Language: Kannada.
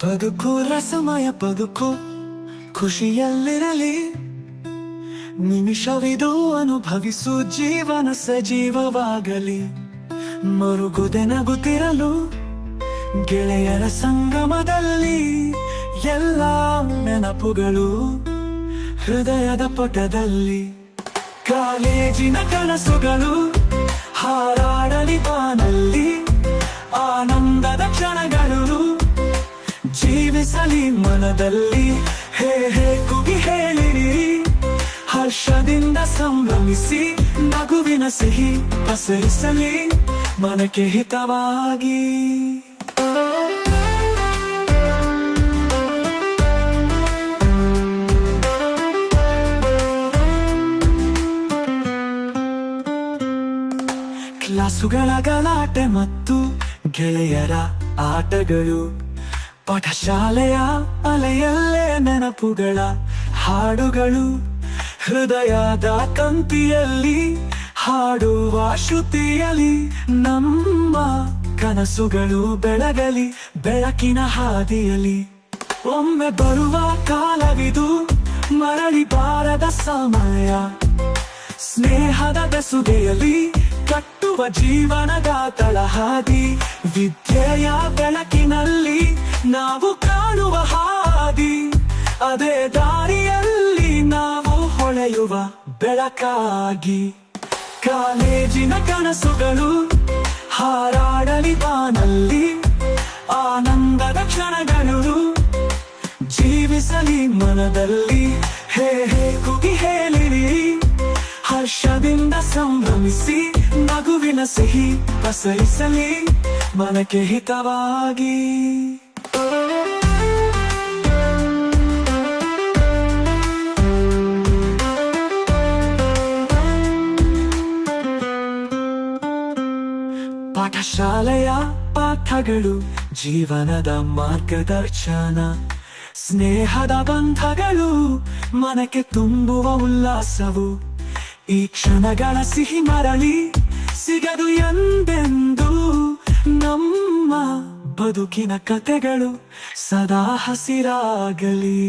ಬದುಕು ರಸಮಯ ಬದುಕು, ಖುಷಿಯಲ್ಲಿರಲಿ ನಿಮಿಷವಿದು ಅನುಭವಿಸು, ಜೀವನ ಸಜೀವವಾಗಲಿ. ಮರುಗುದೆ ನಗುತ್ತಿರಲು ಗೆಳೆಯರ ಸಂಗಮದಲ್ಲಿ, ಎಲ್ಲ ನೆನಪುಗಳು ಹೃದಯದ ಪಟದಲ್ಲಿ. ಕಾಲೇಜಿನ ಕನಸುಗಳು ಹಾರಾಡಲಿ ಬಾನಲ್ಲಿ, ಆನಂದದ ಕ್ಷಣಗಳು ಜೀವಿಸಲಿ ಮನದಲ್ಲಿ. ಹೇ ಹೇ ಕುಗಿ ಹೇಳಿರಿ, ಹರ್ಷದಿಂದ ಸಂಭ್ರಮಿಸಿ, ನಗುವಿನ ಸಿಹಿ ಪಸರಿಸಲಿ ಮನಕ್ಕೆ ಹಿತವಾಗಿ. ಕ್ಲಾಸುಗಳ ಗಲಾಟೆ ಮತ್ತು ಗೆಳೆಯರ ಆಟಗಳು, ಪಾಠಶಾಲೆಯ ಅಲೆಯಲ್ಲೇ ನೆನಪುಗಳ ಹಾಡುಗಳು, ಹೃದಯದ ತಂತಿಯಲ್ಲಿ ಹಾಡುವ ಶ್ರುತಿಯಲಿ ನಮ್ಮ ಕನಸುಗಳು ಬೆಳಗಲಿ ಬೆಳಕಿನ ಹಾದಿಯಲಿ. ಒಮ್ಮೆ ಬರುವ ಕಾಲವಿದು, ಮರಳಿ ಬಾರದ ಸಮಯ, ಸ್ನೇಹದ ಬೆಸುಗೆಯಲ್ಲಿ ಕಟ್ಟುವ ಜೀವನದ ತಳಹಾದಿ. ವಿದ್ಯೆಯ ಬೆಳಕಿನಲ್ಲಿ ನಾವು ಕಾಣುವ ಹಾದಿ, ಅದೇ ದಾರಿಯಲ್ಲಿ ನಾವು ಹೊಳೆಯುವ ಬೆಳಕಾಗಿ. ಕಾಲೇಜಿನ ಕನಸುಗಳು ಹಾರಾಡಲಿ ಬಾನಲ್ಲಿ, ಆನಂದದ ಕ್ಷಣಗಳು ಜೀವಿಸಲಿ ಮನದಲ್ಲಿ. ಹೇ ಹೇ ಕುಗಿ ಹೇಳಿರಿ, ಹರ್ಷದಿಂದ ಸಂಭ್ರಮಿಸಿ, ನಗುವಿನ ಸಿಹಿ ಪಸರಿಸಲಿ ಮನಕ್ಕೆ ಹಿತವಾಗಿ. ಪಾಠಶಾಲೆಯ ಪಾಠಗಳು ಜೀವನದ ಮಾರ್ಗದರ್ಶನ, ಸ್ನೇಹದ ಬಂಧಗಳು ಮನಕ್ಕೆ ತುಂಬುವ ಉಲ್ಲಾಸವು. ಈ ಕ್ಷಣಗಳ ಸಿಹಿ ಮರಳಿ ಸಿಗದು ಎಂದೆಂದು, ನಮ್ಮ ಬದುಕಿನ ಕಥೆಗಳು ಸದಾ ಹಸಿರಾಗಲಿ.